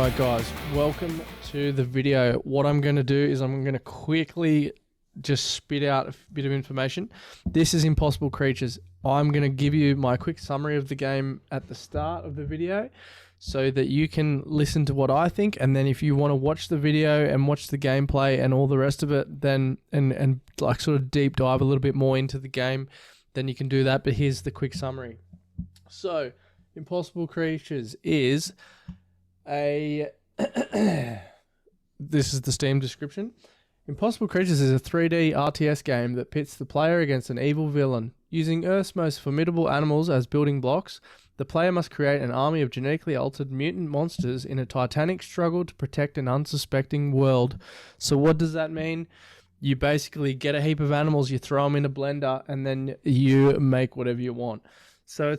Alright guys, welcome to the video. What I'm going to do is I'm going to quickly just spit out a bit of information. This is Impossible Creatures. I'm going to give you my quick summary of the game at the start of the video so that you can listen to what I think, and then if you want to watch the video and watch the gameplay and all the rest of it, then and like sort of deep dive a little bit more into the game, then you can do that. But here's the quick summary. So, Impossible Creatures is this is the Steam description. Impossible Creatures is a 3D RTS game that pits the player against an evil villain. Using Earth's most formidable animals as building blocks, the player must create an army of genetically altered mutant monsters in a titanic struggle to protect an unsuspecting world. So what does that mean? You basically get a heap of animals, you throw them in a blender, and then you make whatever you want. So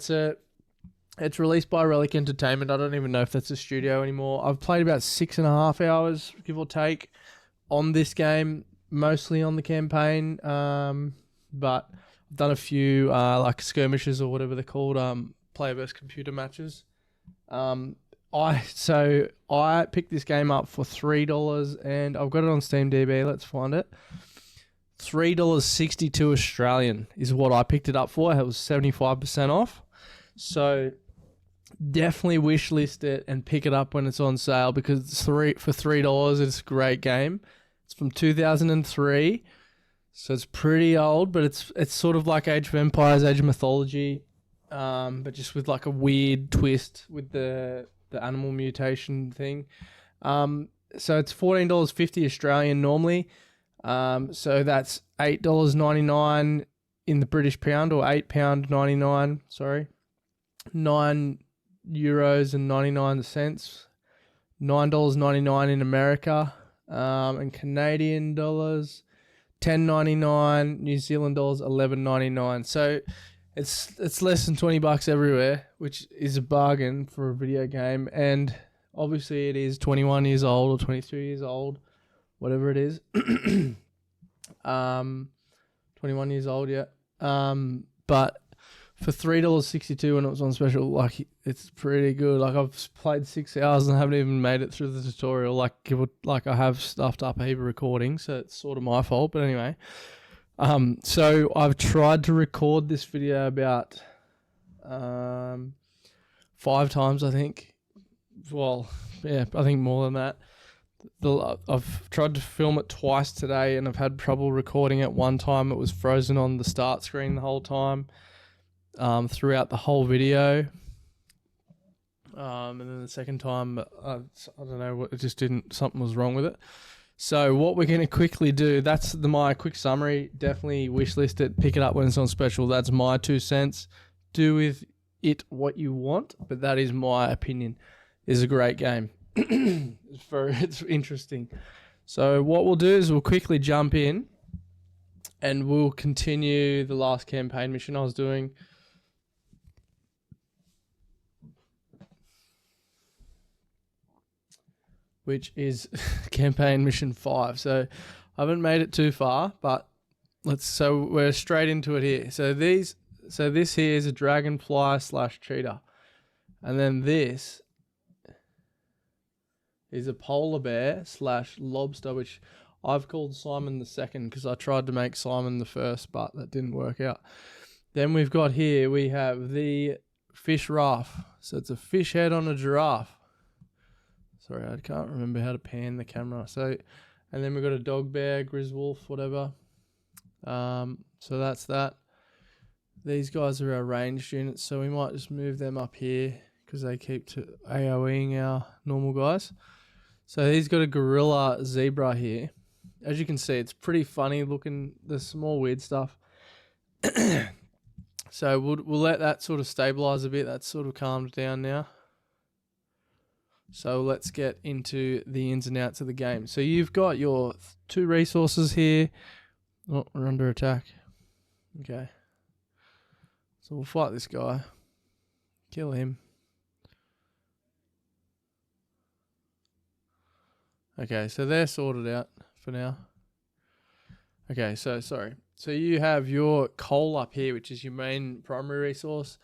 it's released by Relic Entertainment. I don't even know if that's a studio anymore. I've played about 6.5 hours, give or take, on this game, mostly on the campaign. But I've done a few like skirmishes or whatever they're called, player versus computer matches. I picked this game up for $3, and I've got it on Steam DB. Let's find it. $3.62 Australian is what I picked it up for. It was 75% off. So definitely wishlist it and pick it up when it's on sale, because it's for $3. It's a great game. It's from 2003, so it's pretty old, but it's sort of like Age of Empires, Age of Mythology, but just with like a weird twist with the animal mutation thing. So it's $14.50 Australian normally. So that's $8.99 in the British pound, or £8.99. Sorry. €9.99, $9.99 in America, and Canadian dollars, $10.99, New Zealand dollars, $11.99. So it's less than $20 everywhere, which is a bargain for a video game. And obviously it is 21 years old or 22 years old, whatever it is. 21 years old, yeah. But for $3.62 when it was on special, like, it's pretty good. Like, I've played 6 hours and haven't even made it through the tutorial. Like I have stuffed up a heap of recording, so it's sort of my fault. But anyway, so I've tried to record this video about 5 times, I think. Well, yeah, I think more than that. I've tried to film it twice today, and I've had trouble recording it. One time it was frozen on the start screen the whole time. Throughout the whole video, and then the second time, I don't know, it just didn't. Something was wrong with it. So what we're going to quickly do, that's my quick summary. Definitely wishlist it, pick it up when it's on special. That's my 2 cents. Do with it what you want, but that is my opinion. It's a great game. It's interesting. So what we'll do is we'll quickly jump in, and we'll continue the last campaign mission I was doing. Which is campaign mission 5. So I haven't made it too far, but so we're straight into it here. So this here is a dragonfly / cheetah. And then this is a polar bear / lobster, which I've called Simon the Second because I tried to make Simon the First, but that didn't work out. Then we have the fish raft. So it's a fish head on a giraffe. Sorry, I can't remember how to pan the camera. So, and then we've got a dog bear, griswolf, whatever. So that's that. These guys are our ranged units, so we might just move them up here because they keep AoEing our normal guys. So he's got a gorilla zebra here. As you can see, it's pretty funny looking. There's some more weird stuff. So we'll let that sort of stabilize a bit. That's sort of calmed down now. So let's get into the ins and outs of the game. So you've got your 2 resources here. Oh, we're under attack. Okay. So we'll fight this guy. Kill him. Okay, so they're sorted out for now. Okay, so sorry. So you have your coal up here, which is your main primary resource.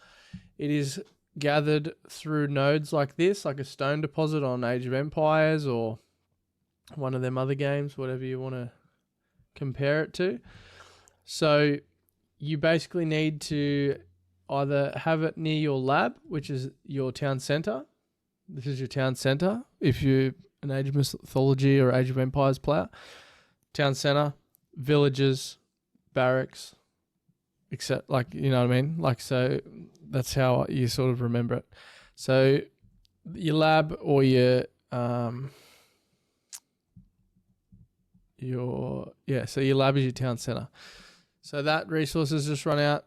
It is gathered through nodes like this, like a stone deposit on Age of Empires or one of them other games, whatever you want to compare it to. So you basically need to either have it near your lab, which is your town center. This is your town center. If you're an Age of Mythology or Age of Empires player, town center, villages, barracks, except like, you know what I mean? Like, so that's how you sort of remember it. So your lab or your lab is your town center. So that resource has just run out.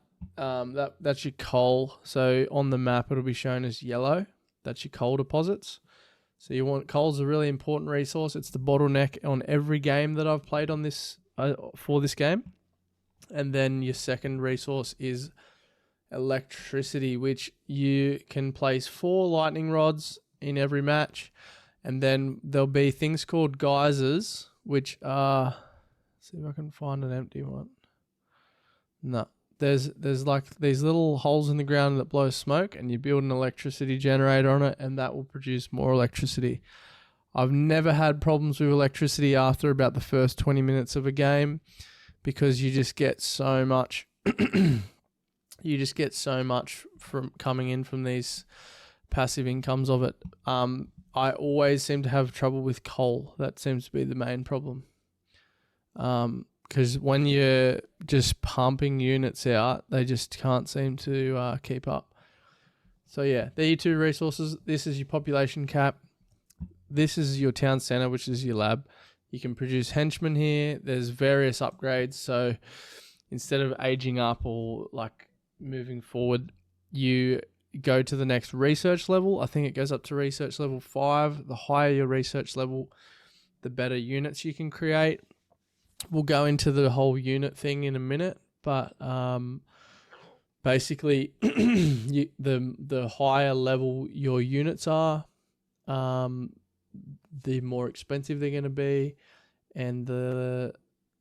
That's your coal. So on the map it'll be shown as yellow. That's your coal deposits. So you want coal's a really important resource. It's the bottleneck on every game that I've played on this for this game. And then your second resource is electricity, which you can place 4 lightning rods in every match. And then there'll be things called geysers, which are, see if I can find an empty one. No, there's like these little holes in the ground that blow smoke, and you build an electricity generator on it, and that will produce more electricity. I've never had problems with electricity after about the first 20 minutes of a game, because you just get so much from coming in from these passive incomes of it. I always seem to have trouble with coal. That seems to be the main problem. Because when you're just pumping units out, they just can't seem to keep up. So yeah, they're your 2 resources. This is your population cap. This is your town center, which is your lab. You can produce henchmen here. There's various upgrades. So instead of aging up or like moving forward, you go to the next research level. I think it goes up to research level 5. The higher your research level, the better units you can create. We'll go into the whole unit thing in a minute, but basically the higher level your units are, the more expensive they're going to be, and the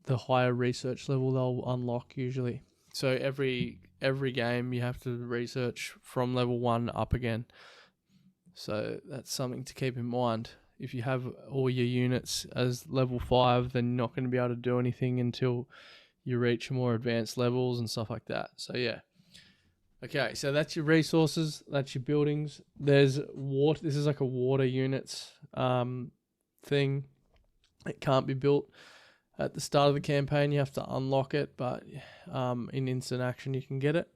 higher research level they'll unlock usually. So every game you have to research from level 1 up again. So that's something to keep in mind. If you have all your units as level 5, then you're not going to be able to do anything until you reach more advanced levels and stuff like that. So yeah. Okay, so that's your resources, that's your buildings. There's water. This is like a water units thing. It can't be built at the start of the campaign. You have to unlock it, but in instant action you can get it.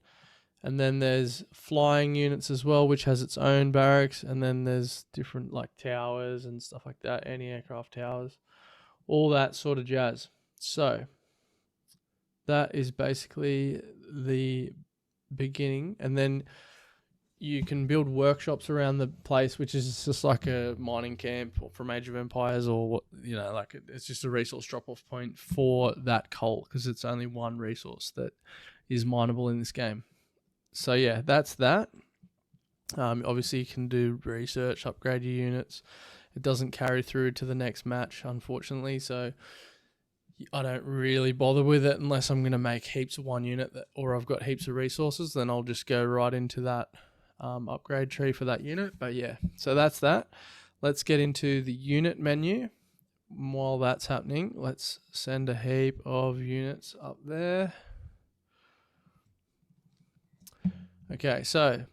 And then there's flying units as well, which has its own barracks. And then there's different like towers and stuff like that, anti-aircraft towers, all that sort of jazz. So that is basically the beginning. And then you can build workshops around the place, which is just like a mining camp or from Age of Empires, or what, you know, like it's just a resource drop-off point for that coal, because it's only one resource that is mineable in this game. So yeah, that's that. Obviously you can do research, upgrade your units. It doesn't carry through to the next match, unfortunately, so I don't really bother with it unless I'm going to make heaps of one unit or I've got heaps of resources. Then I'll just go right into that upgrade tree for that unit. But yeah, so that's that. Let's get into the unit menu. While that's happening, let's send a heap of units up there. Okay, so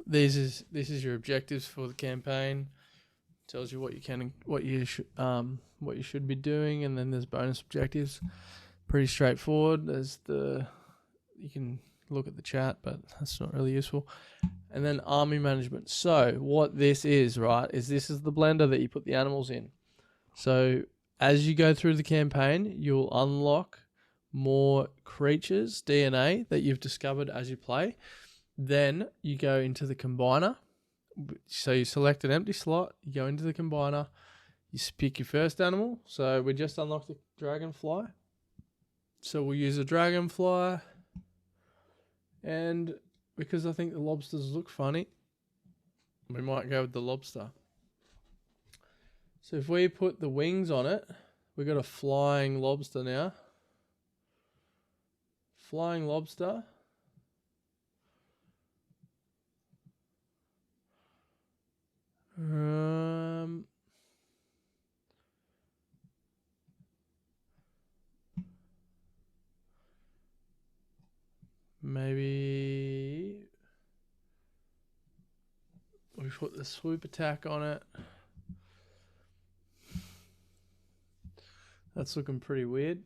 this is your objectives for the campaign. Tells you what you can, what you should be doing, and then there's bonus objectives. Pretty straightforward. You can look at the chat, but that's not really useful. And then army management. So what this is, right, is this is the blender that you put the animals in. So as you go through the campaign, you'll unlock more creatures, DNA, that you've discovered as you play. Then you go into the combiner. So you select an empty slot, you go into the combiner, you pick your first animal. So we just unlocked the dragonfly. So we'll use a dragonfly. And because I think the lobsters look funny, we might go with the lobster. So if we put the wings on it, we've got a flying lobster now. Flying lobster. Maybe we put the swoop attack on it. That's looking pretty weird.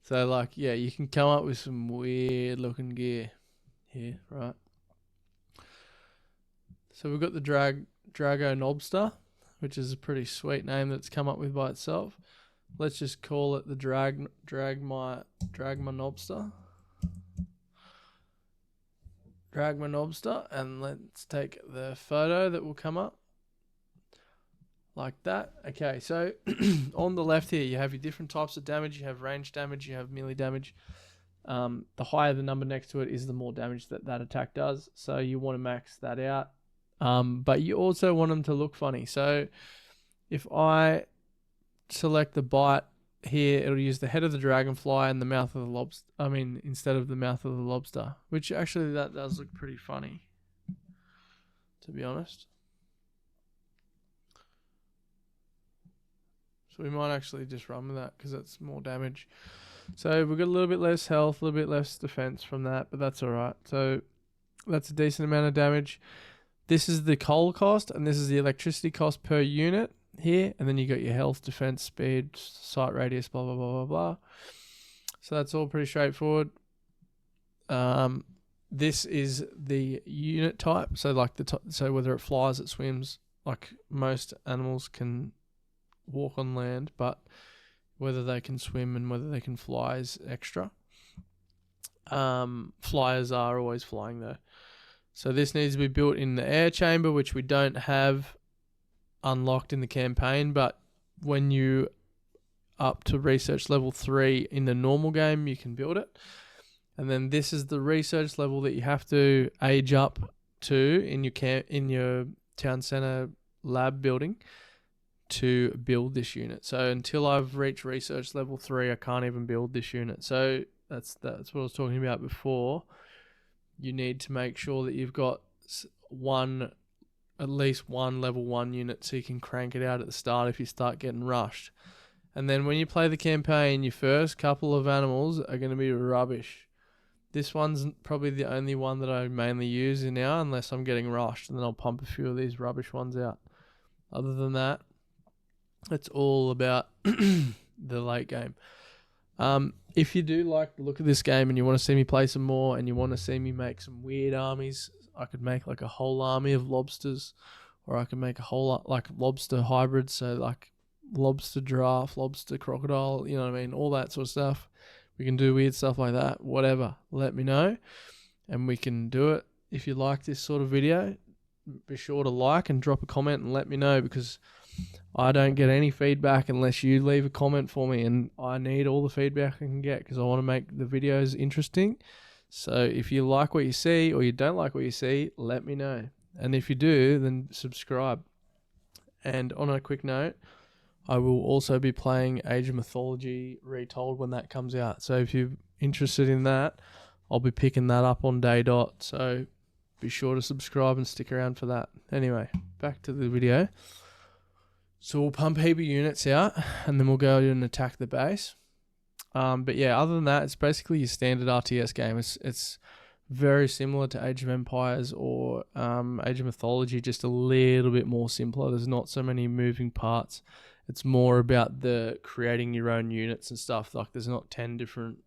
So, like, yeah, you can come up with some weird looking gear here, right? So we've got the Drago Knobster, which is a pretty sweet name that's come up with by itself. Let's just call it the Dragma Knobster. Dragma Knobster, and let's take the photo that will come up. Like that. Okay, so on the left here, you have your different types of damage. You have range damage, you have melee damage. The higher the number next to it is, the more damage that attack does. So you want to max that out. But you also want them to look funny. So if I select the bite here, it'll use the head of the dragonfly and the mouth of the lobster. I mean, instead of the mouth of the lobster, which actually that does look pretty funny, to be honest. So we might actually just run with that because that's more damage. So we've got a little bit less health, a little bit less defense from that, but that's all right. So that's a decent amount of damage. This is the coal cost, and this is the electricity cost per unit here. And then you got your health, defense, speed, sight radius, blah, blah, blah, blah, blah. So that's all pretty straightforward. This is the unit type. So like so whether it flies, it swims. Like most animals can walk on land, but whether they can swim and whether they can fly is extra. Flyers are always flying though. So this needs to be built in the air chamber, which we don't have unlocked in the campaign, but when you up to research level 3 in the normal game, you can build it. And then this is the research level that you have to age up to in your town center lab building to build this unit. So until I've reached research level 3, I can't even build this unit. So that's what I was talking about before. You need to make sure that you've got at least one level 1 unit so you can crank it out at the start if you start getting rushed. And then when you play the campaign, your first couple of animals are going to be rubbish. This one's probably the only one that I mainly use now unless I'm getting rushed, and then I'll pump a few of these rubbish ones out. Other than that, it's all about the late game. If you do like the look of this game and you want to see me play some more and you want to see me make some weird armies, I could make like a whole army of lobsters, or I could make a whole like lobster hybrids, so like lobster giraffe, lobster crocodile, you know what I mean, all that sort of stuff. We can do weird stuff like that. Whatever, let me know and we can do it. If you like this sort of video, be sure to like and drop a comment and let me know, because I don't get any feedback unless you leave a comment for me, and I need all the feedback I can get because I want to make the videos interesting. So if you like what you see or you don't like what you see, let me know. And if you do, then subscribe. And on a quick note, I will also be playing Age of Mythology Retold when that comes out. So if you're interested in that, I'll be picking that up on day dot. So be sure to subscribe and stick around for that. Anyway, back to the video. So we'll pump a heap of units out and then we'll go and attack the base. But yeah, other than that, it's basically your standard RTS game. It's very similar to Age of Empires or Age of Mythology, just a little bit more simpler. There's not so many moving parts. It's more about the creating your own units and stuff. Like there's not 10 different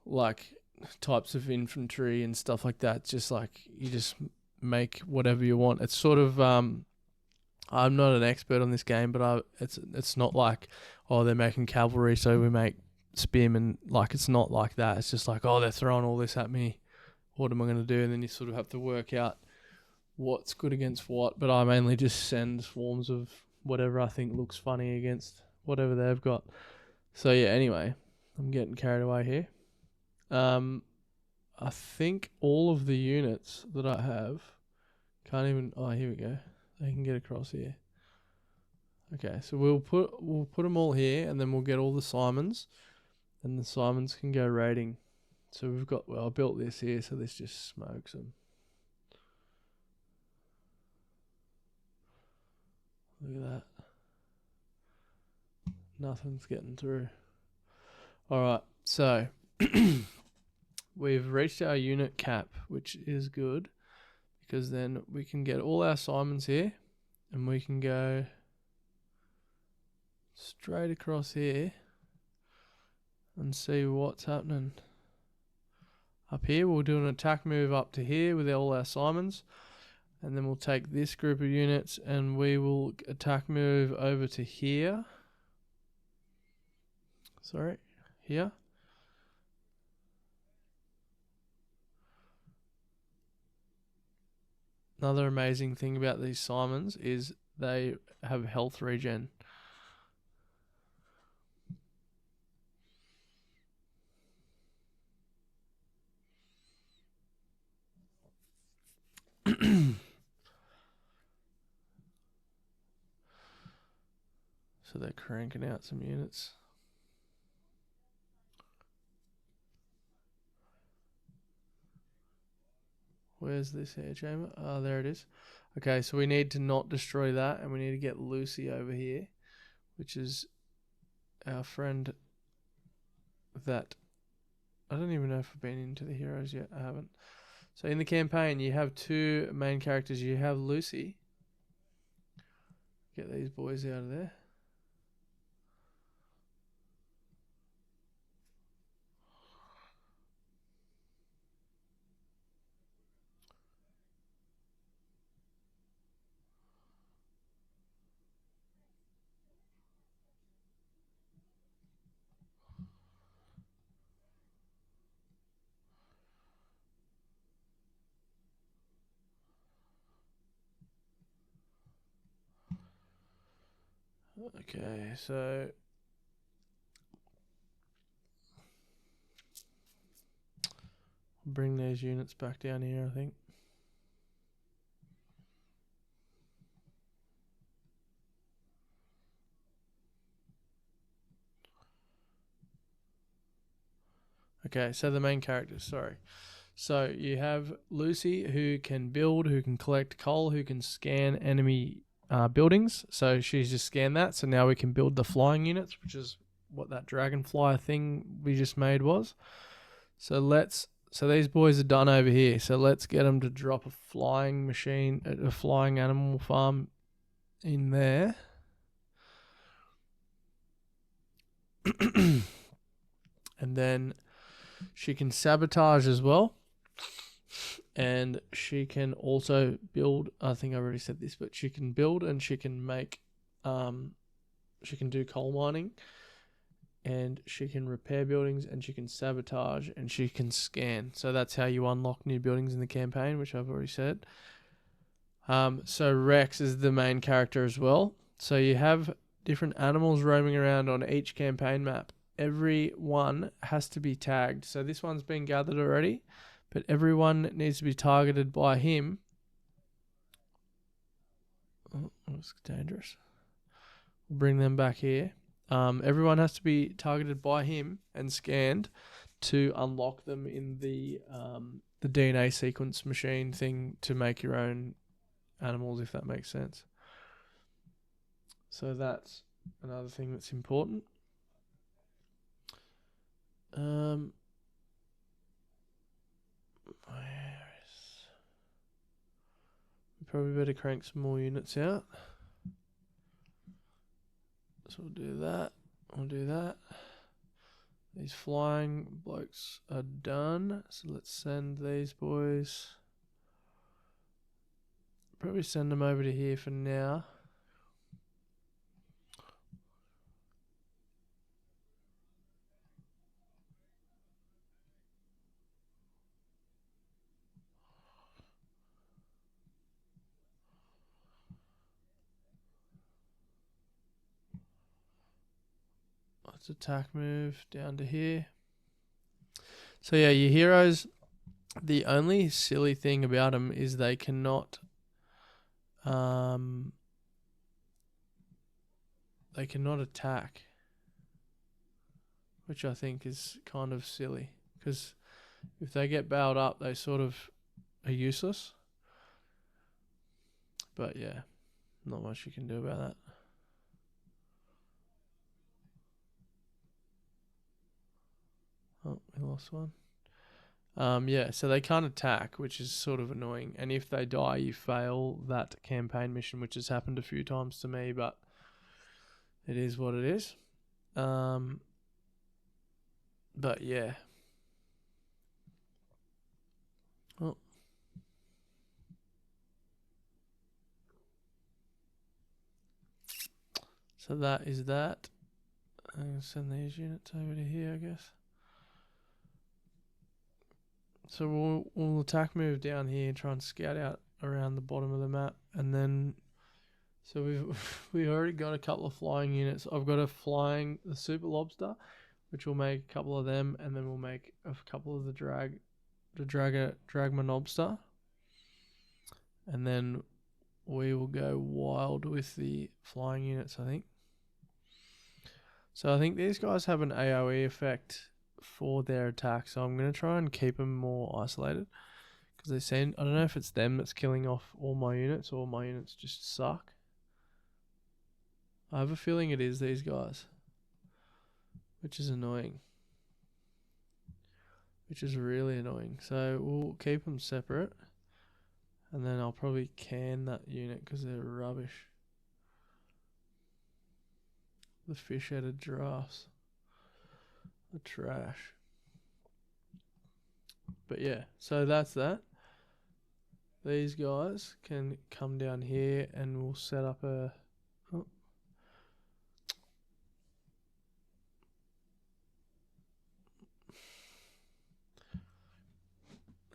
like types of infantry and stuff like that. It's just like you just make whatever you want. It's sort of I'm not an expert on this game, but it's not like, oh, they're making cavalry, so we make spearmen. Like, it's not like that. It's just like, oh, they're throwing all this at me. What am I going to do? And then you sort of have to work out what's good against what. But I mainly just send swarms of whatever I think looks funny against whatever they've got. So yeah, anyway, I'm getting carried away here. I think all of the units that I have can't even... Oh, here we go. They can get across here. Okay, so we'll put them all here, and then we'll get all the Simons, and the Simons can go raiding. So we've got, well, I built this here, so this just smokes them. Look at that. Nothing's getting through. Alright, so we've reached our unit cap, which is good, because then we can get all our Simons here, and we can go straight across here and see what's happening. Up here, we'll do an attack move up to here with all our Simons, and then we'll take this group of units and we will attack move over to here. Sorry, here. Another amazing thing about these Simons is they have health regen. So they're cranking out some units. Where's this air chamber? Oh, there it is. Okay, so we need to not destroy that, and we need to get Lucy over here, which is our friend that... I don't even know if I've been into the heroes yet. I haven't. So in the campaign, you have two main characters. You have Lucy. Get these boys out of there. Okay, so bring these units back down here, I think. Okay, so the main characters, sorry. So you have Lucy, who can build, who can collect coal, who can scan enemy buildings. So she's just scanned that. So now we can build the flying units, which is what that dragonfly thing we just made was. So these boys are done over here. So let's get them to drop a flying machine, a flying animal farm in there. And then she can sabotage as well. And she can also build, I think I already said this, but she can build and she can make, she can do coal mining, and she can repair buildings, and she can sabotage, and she can scan. So that's how you unlock new buildings in the campaign, which I've already said. So Rex is the main character as well. So you have different animals roaming around on each campaign map. Every one has to be tagged. So this one's been gathered already, but everyone needs to be targeted by him. Oh, that's dangerous. We'll bring them back here. Everyone has to be targeted by him and scanned to unlock them in the DNA sequence machine thing to make your own animals, if that makes sense. So that's another thing that's important. We probably better crank some more units out. So we'll do that. We'll do that. These flying blokes are done. So let's send these boys. Probably send them over to here for now. Let's attack move down to here. So yeah, your heroes, the only silly thing about them is they cannot attack, which I think is kind of silly, because If they get bailed up, they sort of are useless. But yeah, not much you can do about that. Oh, we lost one. Yeah, so they can't attack, which is sort of annoying. And if they die, you fail that campaign mission, which has happened a few times to me, but it is what it is. But yeah. Oh. So that is that. I'm going to send these units over to here, I guess. So we'll attack move down here and try and scout out around the bottom of the map, and then so we've already got a couple of flying units. I've got the super lobster, which will make a couple of them, and then we'll make a couple of the dragma, and then we will go wild with the flying units, I think. So I think these guys have an AoE effect for their attack, so I'm going to try and keep them more isolated, because they seem, I don't know if it's them that's killing off all my units or my units just suck. I have a feeling it is these guys, which is annoying, which is really annoying. So we'll keep them separate, and then I'll probably can that unit because they're rubbish. The fish-headed giraffes are trash. But yeah, so that's that. These guys can come down here and we'll set up a... Oh.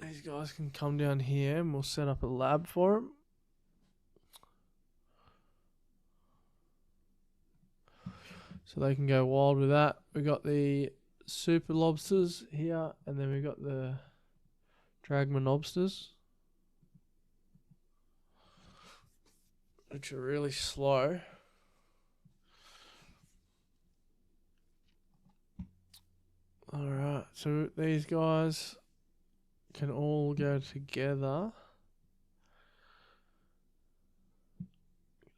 These guys can come down here and we'll set up a lab for them. So they can go wild with that. We got the super lobsters here, and then we got the dragma lobsters, which are really slow. Alright, so these guys can all go together.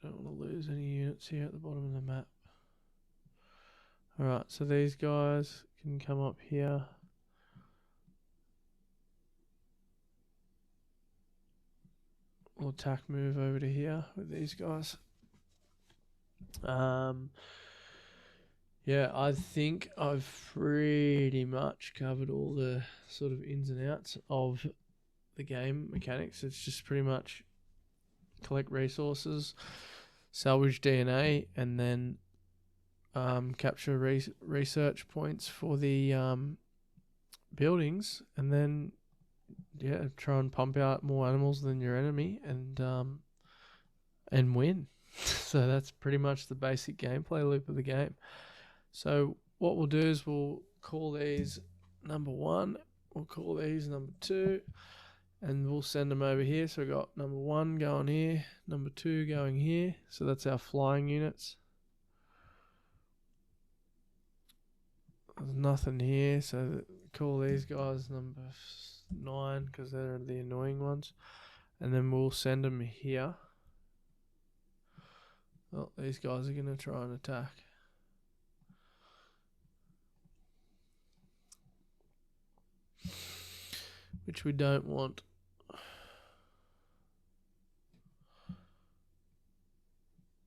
Don't want to lose any units here at the bottom of the map. Alright, so these guys can come up here. We'll attack move over to here with these guys. Yeah, I think I've pretty much covered all the sort of ins and outs of the game mechanics. It's just pretty much collect resources, salvage DNA, and then capture research points for the buildings, and then try and pump out more animals than your enemy, and win. So that's pretty much the basic gameplay loop of the game. So what we'll do is we'll call these number 1, we'll call these number 2, and we'll send them over here. So we've got number 1 going here, number 2 going here. So that's our flying units. There's nothing here, so call these guys number 9 because they're the annoying ones. And then we'll send them here. Oh, these guys are going to try and attack. Which we don't want.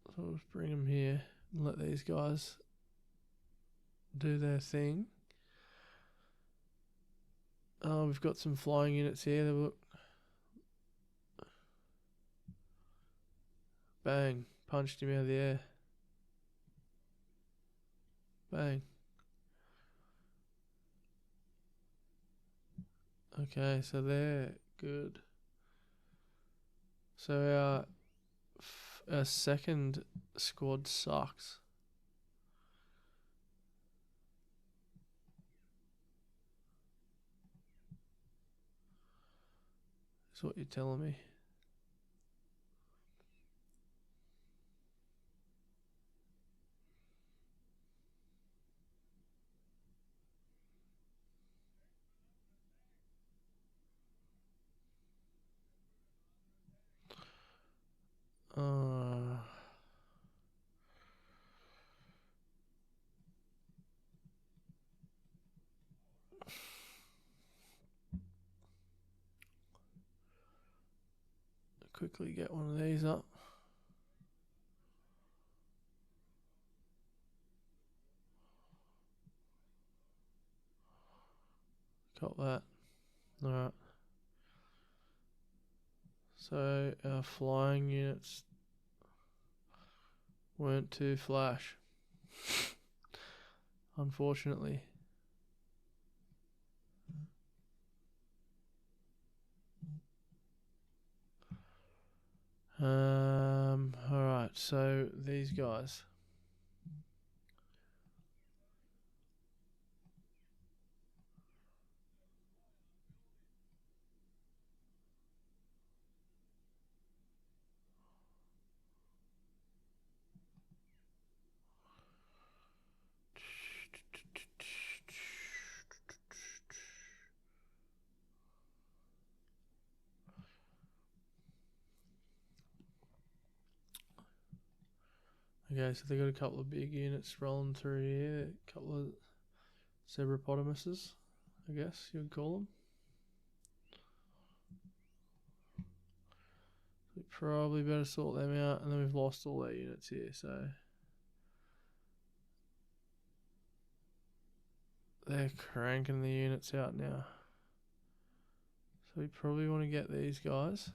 So we'll just bring them here and let these guys do their thing. Oh, we've got some flying units here. Look. Bang. Punched him out of the air. Bang. Okay, so they're good. So our second squad sucks. That's what you're telling me. quickly get one of these up. Got that. Alright. So our flying units weren't too flash. Unfortunately. Alright, so these guys. Okay, so they got a couple of big units rolling through here. A couple of zebropotamuses, I guess you would call them. We probably better sort them out, and then we've lost all their units here, so they're cranking the units out now. So we probably want to get these guys.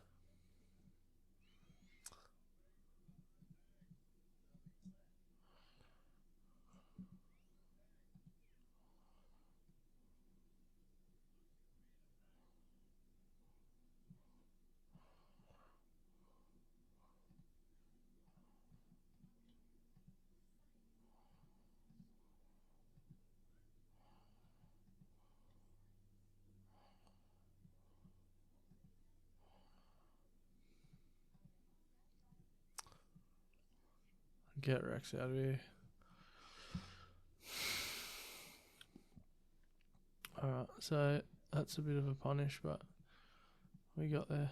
Get Rex out of here. Alright, so that's a bit of a punish, but we got there.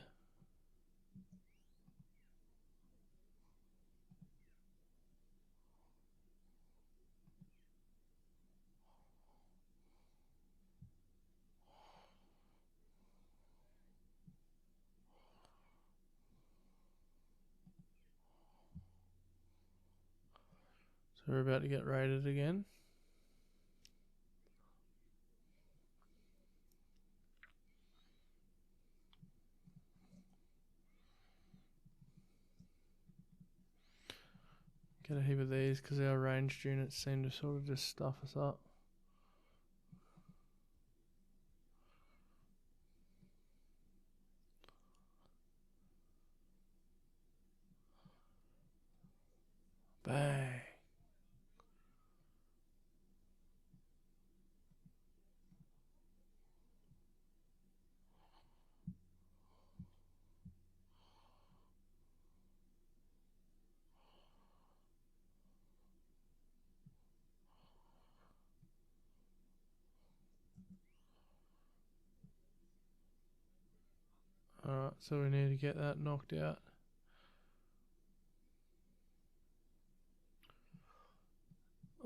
So we're about to get raided again. Get a heap of these because our ranged units seem to sort of just stuff us up. Bang. Alright, so we need to get that knocked out.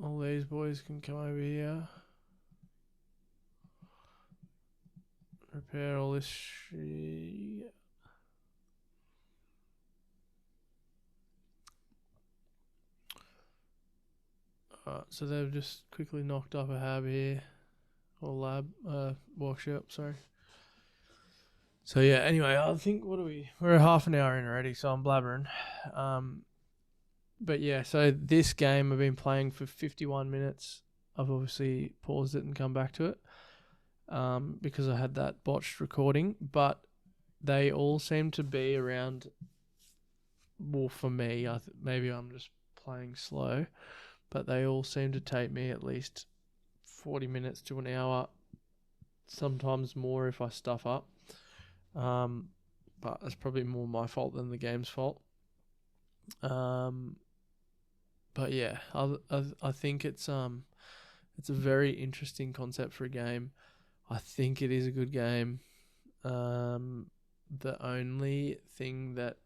All these boys can come over here. Repair all this shit. Alright, so they've just quickly knocked up a hab here. Or lab, workshop, sorry. So yeah, anyway, I think, we're half an hour in already, so I'm blabbering. But yeah, so this game I've been playing for 51 minutes. I've obviously paused it and come back to it because I had that botched recording. But they all seem to be around, well, for me, maybe I'm just playing slow, but they all seem to take me at least 40 minutes to an hour, sometimes more if I stuff up. But it's probably more my fault than the game's fault. But yeah, I think it's a very interesting concept for a game. I think it is a good game. The only thing that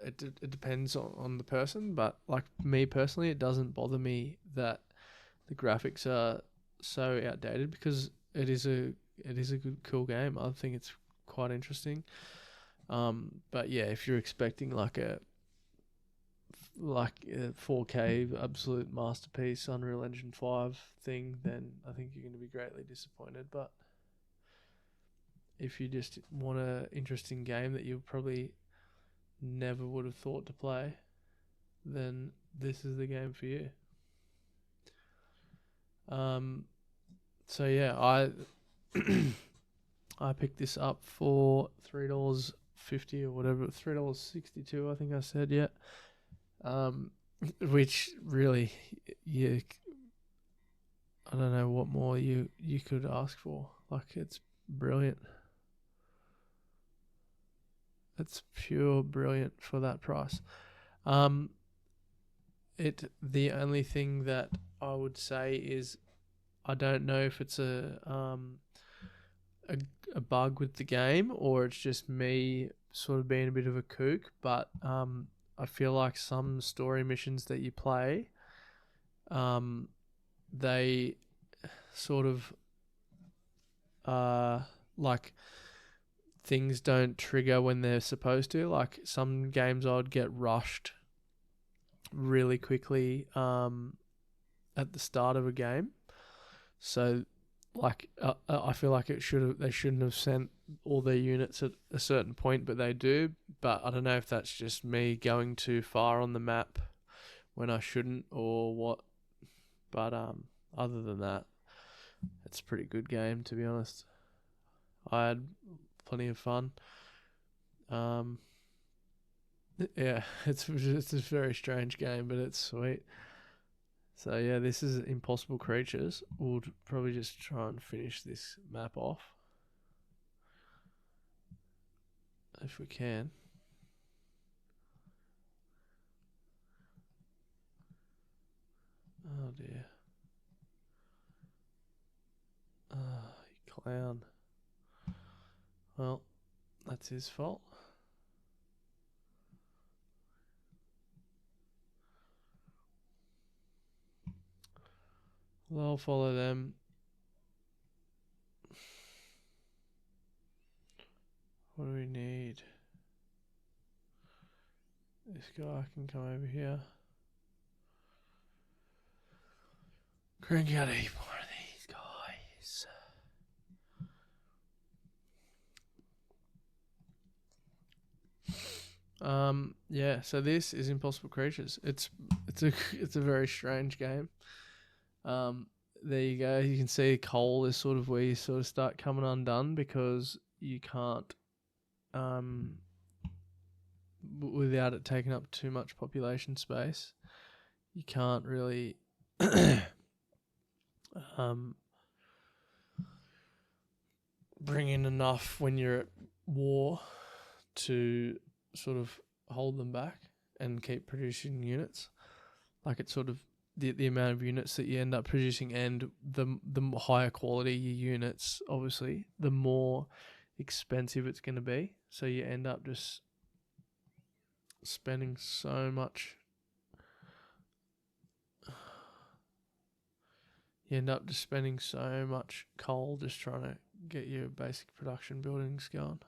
it depends on the person, but like me personally, it doesn't bother me that the graphics are so outdated because it is a good cool game. I think it's quite interesting. But yeah, if you're expecting like a 4K absolute masterpiece Unreal Engine 5 thing, then I think you're going to be greatly disappointed. But if you just want an interesting game that you probably never would have thought to play, then this is the game for you. So yeah, I picked this up for $3.50 or whatever, $3.62. I think I said, yeah. Which really, I don't know what more you could ask for. Like, it's brilliant. It's pure brilliant for that price. The only thing that I would say is I don't know if it's a bug with the game or it's just me sort of being a bit of a kook, but I feel like some story missions that you play, they sort of like things don't trigger when they're supposed to. Like some games I'd get rushed really quickly at the start of a game. So like I feel like they shouldn't have sent all their units at a certain point, but they do. But I don't know if that's just me going too far on the map when I shouldn't or what. But other than that, it's a pretty good game, to be honest. I had plenty of fun. Yeah, it's a very strange game, but it's sweet. So yeah, this is Impossible Creatures. We'll probably just try and finish this map off if we can. Oh dear. Ah, you clown. Well, that's his fault. Well, I'll follow them. What do we need? This guy can come over here. Crank out 8 more of these guys. Yeah, so this is Impossible Creatures. It's a very strange game. There you go. You can see coal is sort of where you sort of start coming undone because you can't without it taking up too much population space, you can't really bring in enough when you're at war to sort of hold them back and keep producing units. Like it's sort of the amount of units that you end up producing and the higher quality your units, obviously, the more expensive it's going to be. So you end up just spending so much. You end up just spending so much coal just trying to get your basic production buildings going.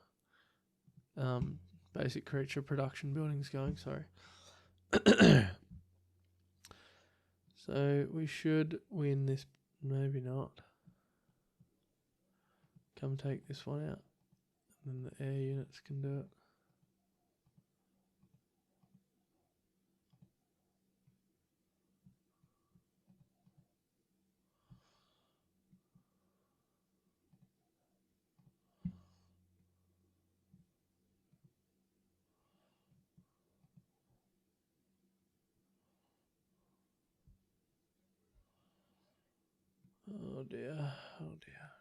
Basic creature production buildings going, sorry. So we should win this, maybe not. Come take this one out. And then the air units can do it. Oh dear, oh dear,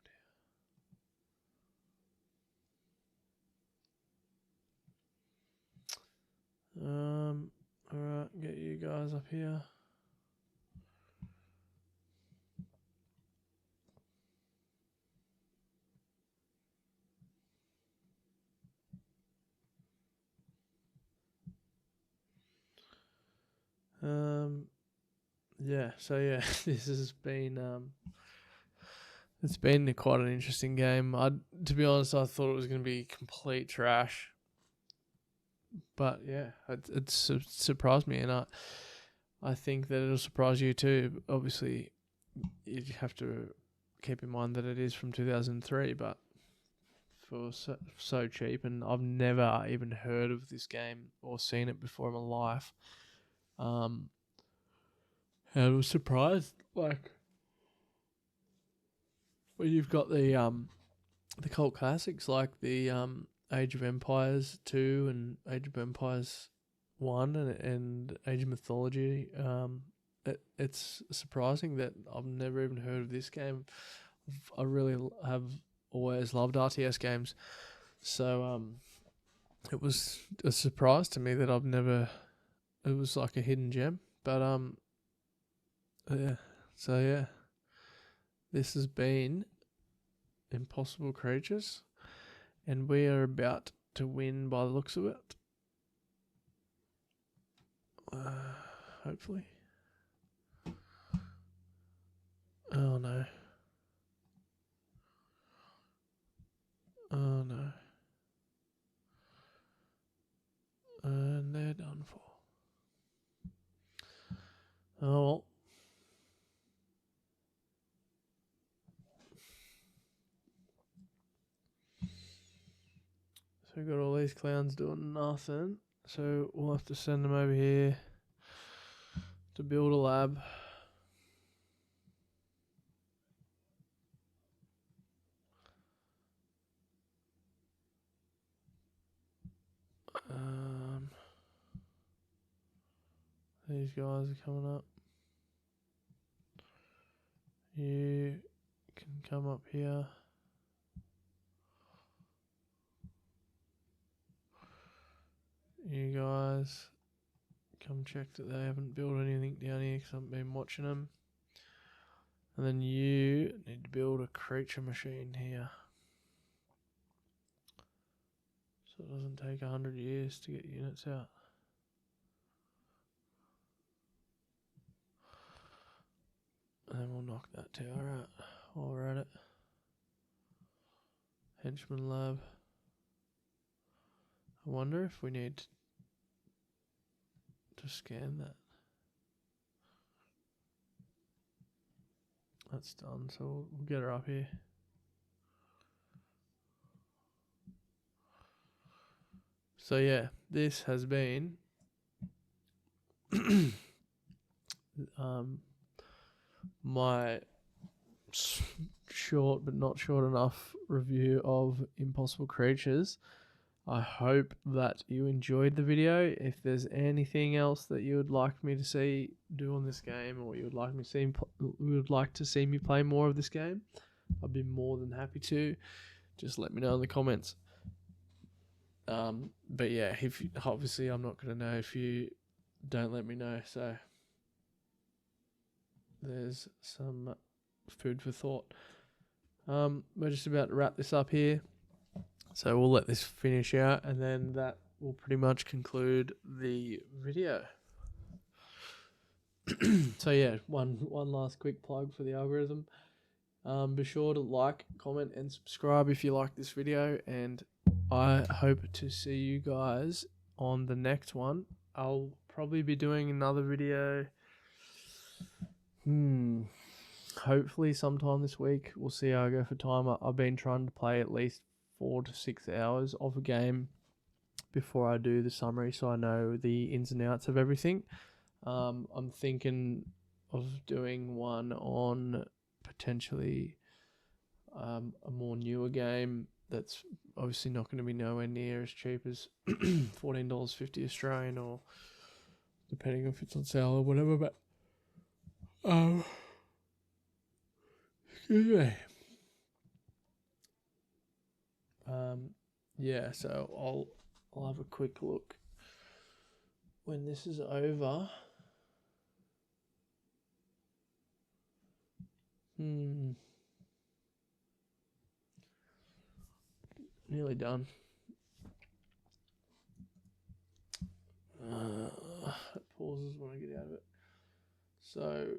oh dear. Alright, get you guys up here. Yeah, so yeah, this has been it's been quite an interesting game. To be honest, I thought it was going to be complete trash. But yeah, it surprised me, and I think that it'll surprise you too. Obviously, you have to keep in mind that it is from 2003, but for so cheap, and I've never even heard of this game or seen it before in my life. And I was surprised, like, when you've got the cult classics like the Age of Empires 2 and Age of Empires 1 and Age of Mythology. It's surprising that I've never even heard of this game. I really have always loved RTS games, so it was a surprise to me that I've never. It was like a hidden gem, but yeah. So yeah, this has been Impossible Creatures, and we are about to win by the looks of it. Hopefully. Oh no. Oh no. And they're done for. Oh well. So we got all these clowns doing nothing. So we'll have to send them over here to build a lab. These guys are coming up. You can come up here. You guys come check that they haven't built anything down here because I've been watching them. And then you need to build a creature machine here. So it doesn't take 100 years to get units out. And then we'll knock that tower out while we're at it. Henchman lab. I wonder if we need to scan that. That's done, so we'll get her up here. So yeah, this has been my short but not short enough review of Impossible Creatures. I hope that you enjoyed the video. If there's anything else that you would like me to see do on this game, or you would like to see me play more of this game, I'd be more than happy to. Just let me know in the comments. But yeah, obviously I'm not going to know if you don't let me know. So there's some food for thought. We're just about to wrap this up here. So we'll let this finish out, and then that will pretty much conclude the video. So yeah, one last quick plug for the algorithm. Be sure to like, comment, and subscribe if you like this video, and I hope to see you guys on the next one. I'll probably be doing another video. Hopefully sometime this week. We'll see how I go for time. I've been trying to play at least 4 to 6 hours of a game before I do the summary, so I know the ins and outs of everything. I'm thinking of doing one on potentially a more newer game that's obviously not going to be nowhere near as cheap as $14.50 Australian, or depending if it's on sale or whatever. But excuse me. Yeah, so I'll have a quick look when this is over. Nearly done. It pauses when I get out of it. So,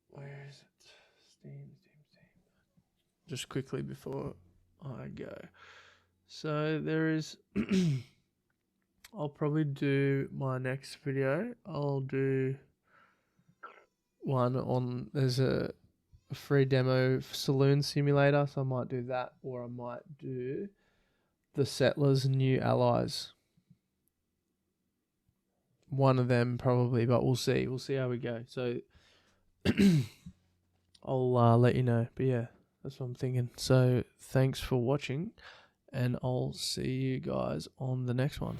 where is it? Steam. Just quickly before I go. So there is I'll probably do my next video. I'll do one on, there's a free demo saloon simulator, so I might do that, or I might do the Settlers' New Allies. One of them probably, but we'll see. We'll see how we go. So I'll let you know. But yeah, that's what I'm thinking. So thanks for watching, and I'll see you guys on the next one.